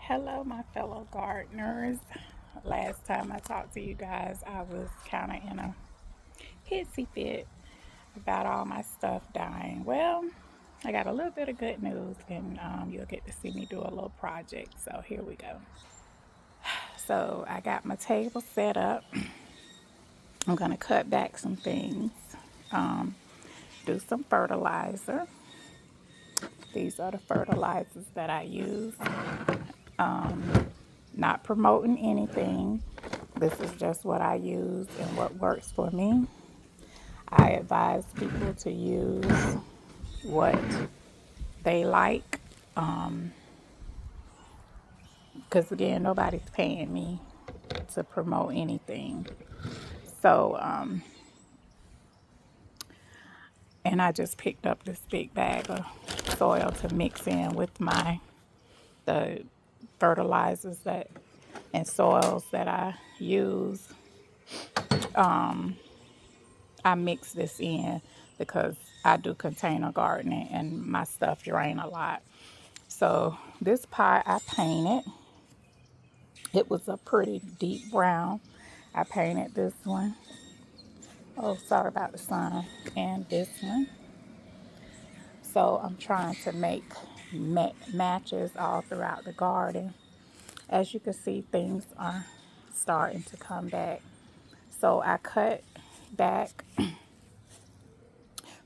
Hello, my fellow gardeners. Last time I talked to you guys, I was kind of in a hissy fit about all my stuff dying. Well, I got a little bit of good news, and you'll get to see me do a little project. So here we go. So I got my table set up. I'm gonna cut back some things, um, do some fertilizer. These are the fertilizers that I use. Not promoting anything. This is just what I use and what works for me. I advise people to use what they like, because again, nobody's paying me to promote anything. So, and I just picked up this big bag of soil to mix in with the fertilizers that and soils that I use. I mix this in because I do container gardening and my stuff drain a lot. So this pot I painted. It was a pretty deep brown. I painted this one. Oh, sorry about the sun. And this one. So I'm trying to make matches all throughout the garden. As you can see, things are starting to come back. So I cut back.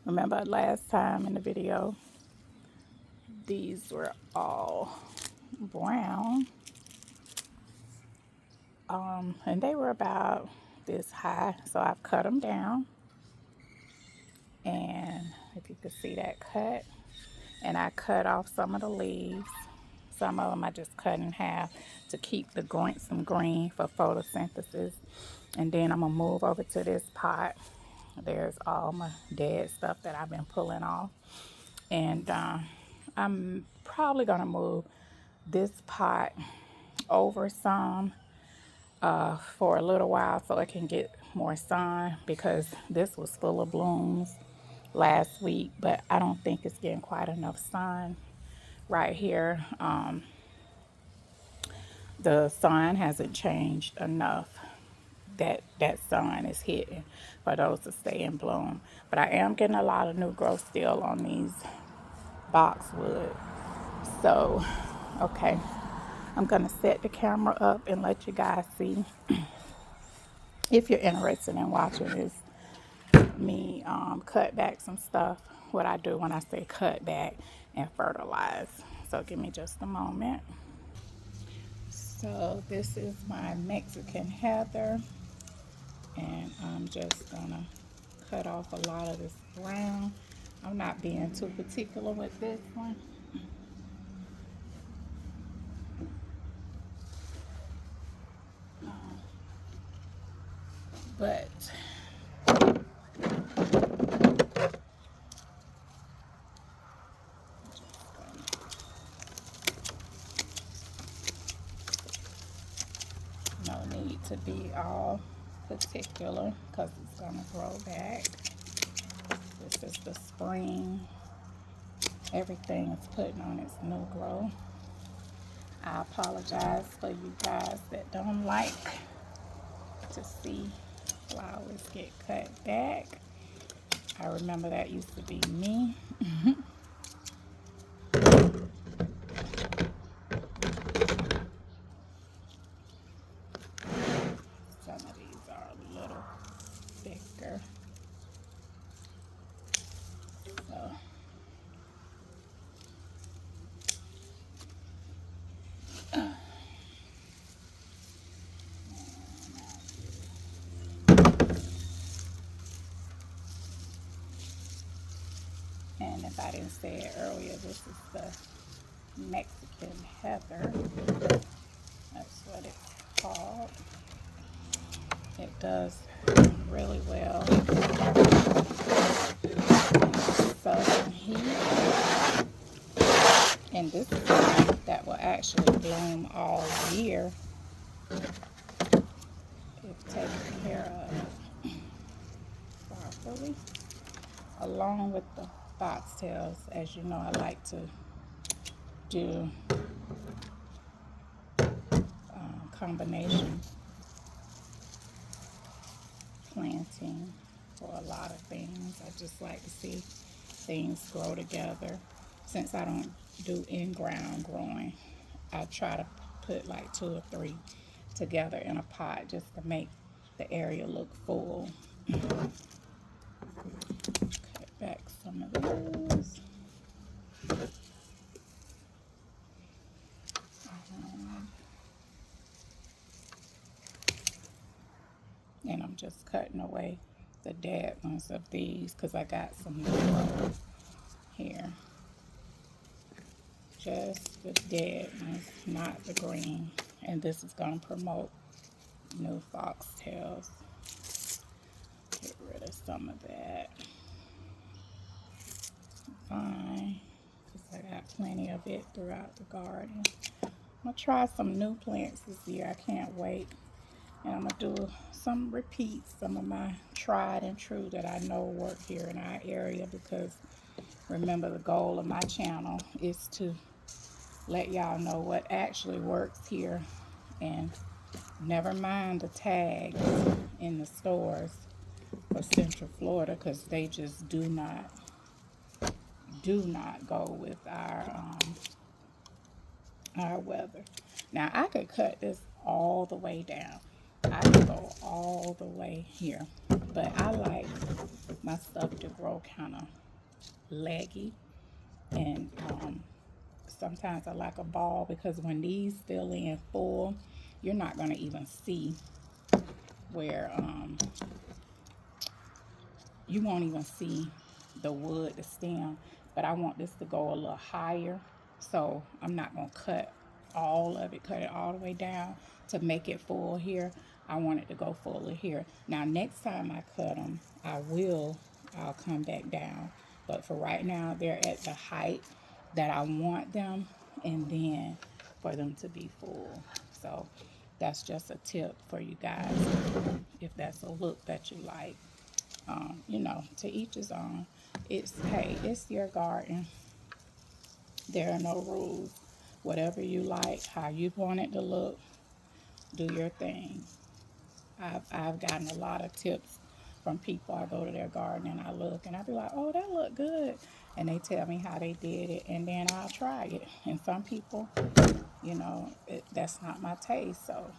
Remember last time in the video, these were all brown. And they were about this high. So I've cut them down. And if you could see that cut, and I cut off some of the leaves. Some of them I just cut in half to keep some green for photosynthesis. And then I'm gonna move over to this pot. There's all my dead stuff that I've been pulling off. And I'm probably gonna move this pot over some for a little while so it can get more sun, because this was full of blooms last week, but I don't think it's getting quite enough sun right here. The sun hasn't changed enough that sun is hitting for those to stay in bloom. But I am getting a lot of new growth still on these boxwood. So, okay, I'm gonna set the camera up and let you guys see. If you're interested in watching this, me cut back some stuff, what I do when I say cut back and fertilize. So give me just a moment. So this is my Mexican heather, and I'm just gonna cut off a lot of this brown. I'm not being too particular with this one. But no need to be all particular because it's gonna grow back. This is the spring. Everything is putting on its new growth. I apologize for you guys that don't like to see flowers get cut back. I remember that used to be me. Some of these are a little thicker. So, and if I didn't say it earlier, this is the Mexican heather. That's what it's called. It does really well in southern heat. And this is one that will actually bloom all year if taken care of properly. Along with the foxtails, as you know, I like to do combination planting for a lot of things. I just like to see things grow together. Since I don't do in-ground growing, I try to put like 2 or 3 together in a pot just to make the area look full. Cut back some of those. And I'm just cutting away the dead ones of these because I got some new here. Just the dead ones, not the green. And this is going to promote new foxtails. Get rid of some of that. Fine, because I got plenty of it throughout the garden. I'm going to try some new plants this year. I can't wait. And I'm going to do some repeats, some of my tried and true that I know work here in our area, because remember, the goal of my channel is to let y'all know what actually works here, and never mind the tags in the stores for Central Florida, because they just do not go with our weather. Now I could cut this all the way down. I could go all the way here, but I like my stuff to grow kind of leggy, and sometimes I like a ball, because when these fill in full, you're not going to even see where you won't even see the wood, the stem. But I want this to go a little higher, so I'm not going to cut all of it, cut it all the way down to make it full here. I want it to go fuller here. Now next time I cut them, I'll come back down, but for right now they're at the height that I want them, and then for them to be full. So that's just a tip for you guys, if that's a look that you like. You know, to each his own. Hey, it's your garden. There are no rules. Whatever you like, how you want it to look, do your thing. I've gotten a lot of tips from people. I go to their garden and I look and I be like, oh, that look good. And they tell me how they did it, and then I'll try it. And some people, you know, that's not my taste. So,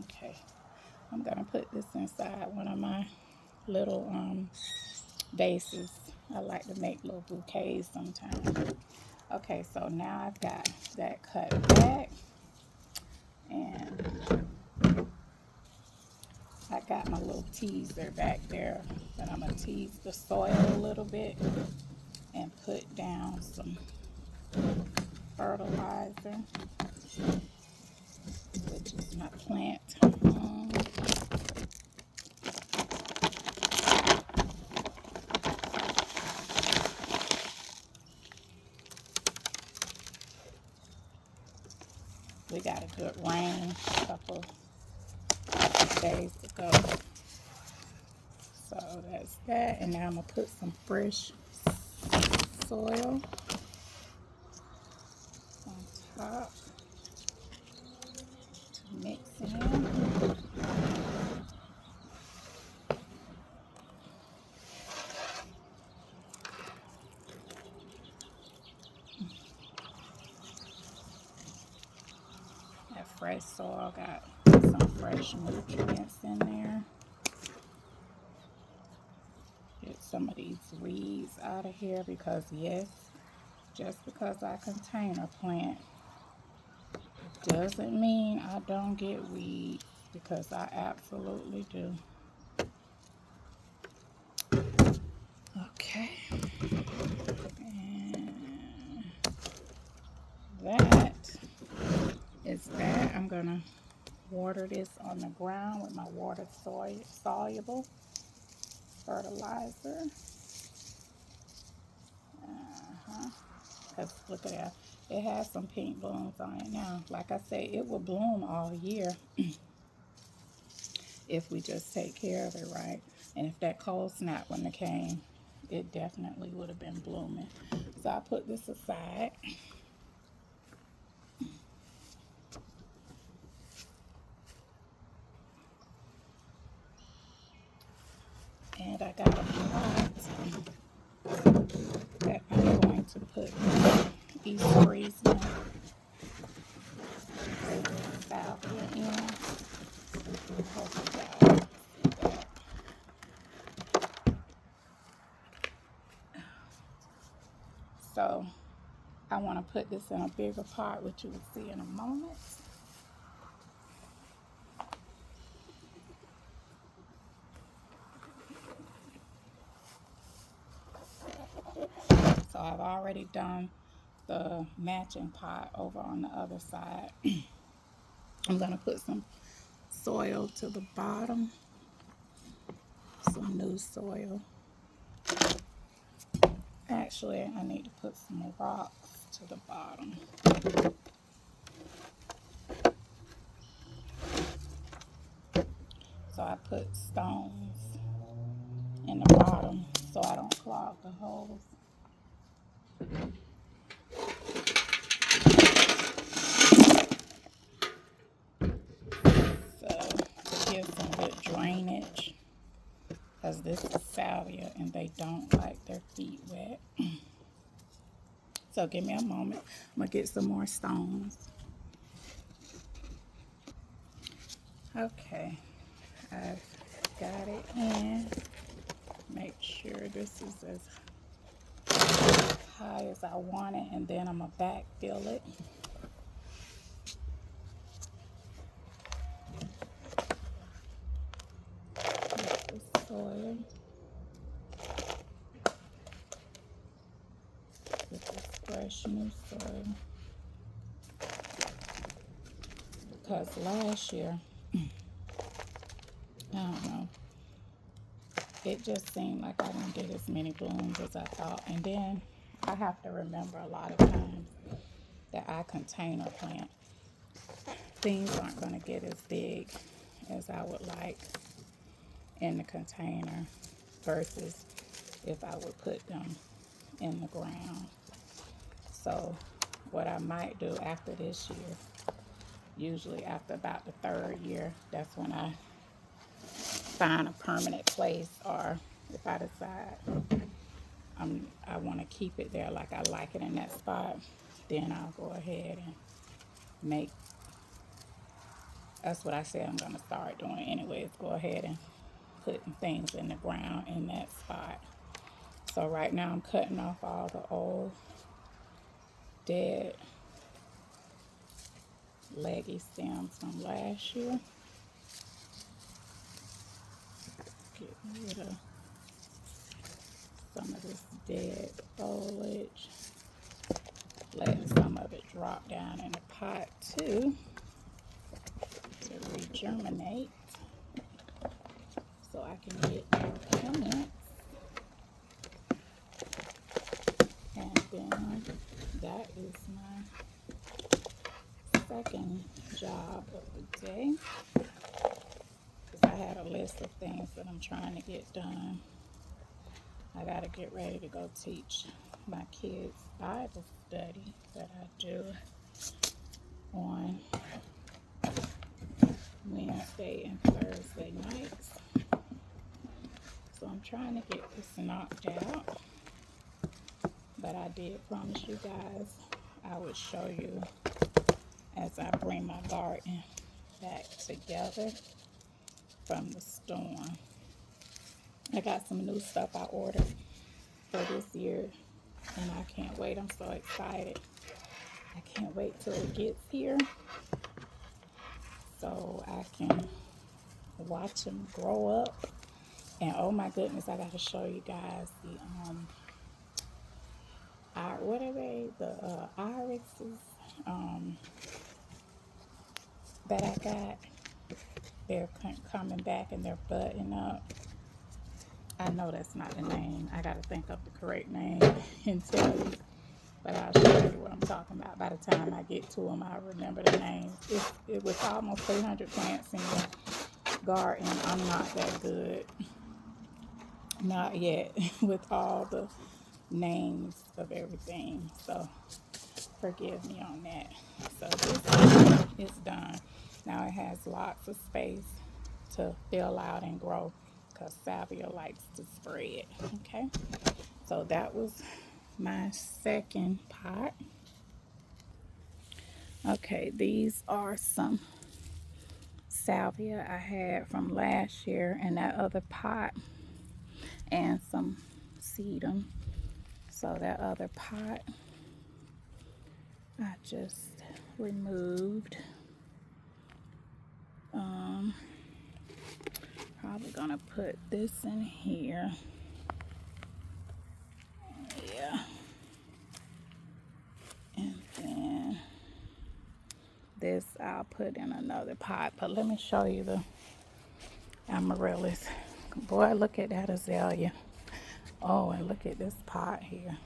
okay. I'm going to put this inside one of my little vases. I like to make little bouquets sometimes. Okay, so now I've got that cut back, and I got my little teaser back there, but I'm going to tease the soil a little bit and put down some fertilizer, which is my plant. We got a good rain a couple days ago. So that's that. And now I'm going to put some fresh soil on top to mix in. That fresh soil got some fresh nutrients in there. Get some of these weeds out of here, because yes, just because I container plant doesn't mean I don't get weeds, because I absolutely do. Okay. And that is that. I'm going to water this on the ground with my water soluble fertilizer. Because look at that. It has some pink blooms on it now. Like I say, it will bloom all year if we just take care of it right. And if that cold snap wouldn't have came, it definitely would have been blooming. So I put this aside. I got a pot that I'm going to put East Friesland salvia in. Hope you guys see that. So I want to put this in a bigger pot, which you will see in a moment. So I've already done the matching pot over on the other side. I'm going to put some soil to the bottom, some new soil. Actually, I need to put some rocks to the bottom. So I put stones in the bottom so I don't clog the holes. So to give some good drainage, because this is salvia and they don't like their feet wet. So give me a moment. I'm going to get some more stones. Okay, I've got it in. Make sure this is as high as I want it, and then I'm going to backfill it. With the soil. With this fresh new soil. Because last year, I don't know, it just seemed like I didn't get as many blooms as I thought. And then I have to remember a lot of times that I container plant, things aren't going to get as big as I would like in the container versus if I would put them in the ground. So what I might do after this year, usually after about the 3rd year, that's when I find a permanent place, or if I decide I want to keep it there like I like it in that spot, then I'll go ahead and make, that's what I said I'm going to start doing anyways, go ahead and putting things in the ground in that spot. So right now I'm cutting off all the old dead leggy stems from last year. Getting rid of some of this dead foliage. Letting some of it drop down in the pot too to regerminate so I can get more plants. And then that is my second job of the day, because I had a list of things that I'm trying to get done. I got to get ready to go teach my kids Bible study that I do on Wednesday and Thursday nights. So I'm trying to get this knocked out. But I did promise you guys I would show you as I bring my garden back together from the storm. I got some new stuff I ordered for this year, and I can't wait. I'm so excited. I can't wait till it gets here so I can watch them grow up. And oh my goodness, I got to show you guys the what are they? The irises that I got. They're coming back and they're budding up. I know that's not the name. I got to think of the correct name and tell you. But I'll show you what I'm talking about. By the time I get to them, I'll remember the names. It was almost 300 plants in the garden. I'm not that good. Not yet with all the names of everything. So forgive me on that. So this is done. Now it has lots of space to fill out and grow, because salvia likes to spread. Okay, so that was my second pot. Okay, these are some salvia I had from last year in that other pot, and some sedum. So that other pot I just removed. Probably gonna put this in here. Yeah. And then this I'll put in another pot. But let me show you the amaryllis. Boy, look at that azalea. Oh, and look at this pot here.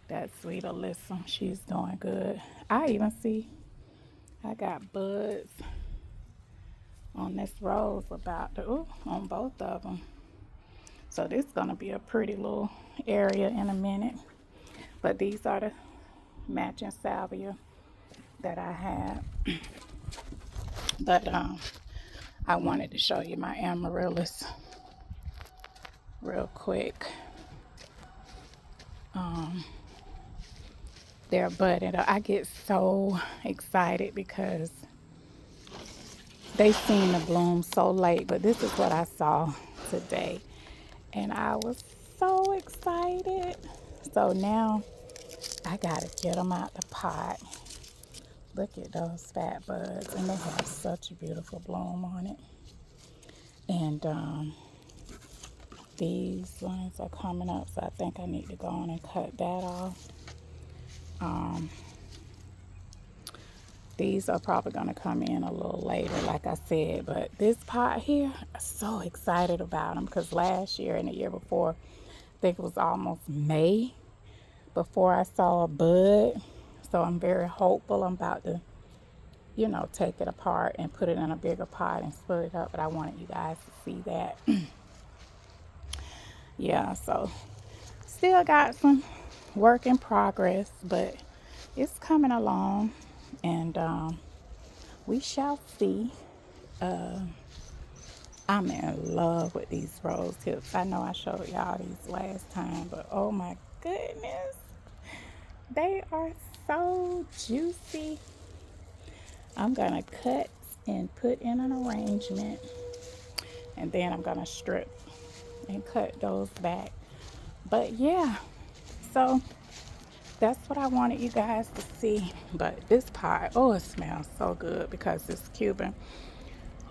That sweet Alyssa, she's doing good. I even see I got buds on this rose about to, on both of them. So this is gonna be a pretty little area in a minute. But these are the matching salvia that I have. But I wanted to show you my amaryllis real quick. They're budding. I get so excited because they seem to bloom so late, but this is what I saw today, and I was so excited. So now I gotta get them out the pot. Look at those fat buds, and they have such a beautiful bloom on it. And these ones are coming up, so I think I need to go on and cut that off. These are probably going to come in a little later, like I said. But this pot here, I'm so excited about them because last year and the year before, I think it was almost May before I saw a bud. So I'm very hopeful. I'm about to, you know, take it apart and put it in a bigger pot and split it up. But I wanted you guys to see that. Yeah, so still got some work in progress, but it's coming along. And we shall see. I'm in love with these rose hips. I know I showed y'all these last time, but oh my goodness, they are so juicy. I'm gonna cut and put in an arrangement, and then I'm gonna strip and cut those back. But yeah, so that's what I wanted you guys to see. But this pie, oh, it smells so good because it's Cuban.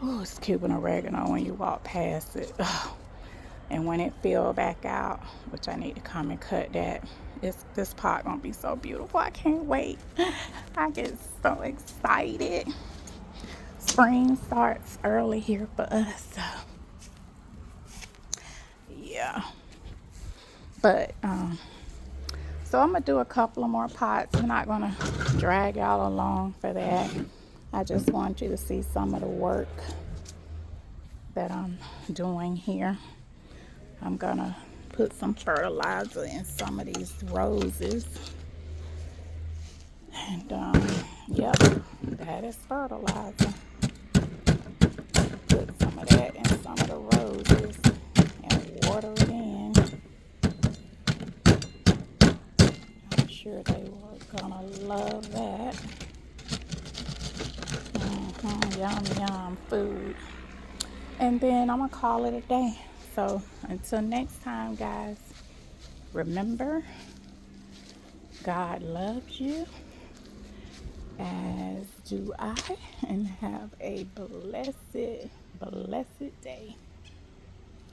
Oh, it's Cuban oregano when you walk past it. Oh. And when it fill back out, which I need to come and cut that, this pot gonna be so beautiful. I can't wait. I get so excited. Spring starts early here for us. So yeah. But so I'm gonna do a couple of more pots. I'm not gonna drag y'all along for that. I just want you to see some of the work that I'm doing here. I'm gonna put some fertilizer in some of these roses. And yep, that is fertilizer. Put some of that in some of the roses and water it in. I'm sure they were gonna love that. Yum, yum food. And then I'm gonna call it a day. So until next time, guys, remember, God loves you, as do I, and have a blessed, blessed day.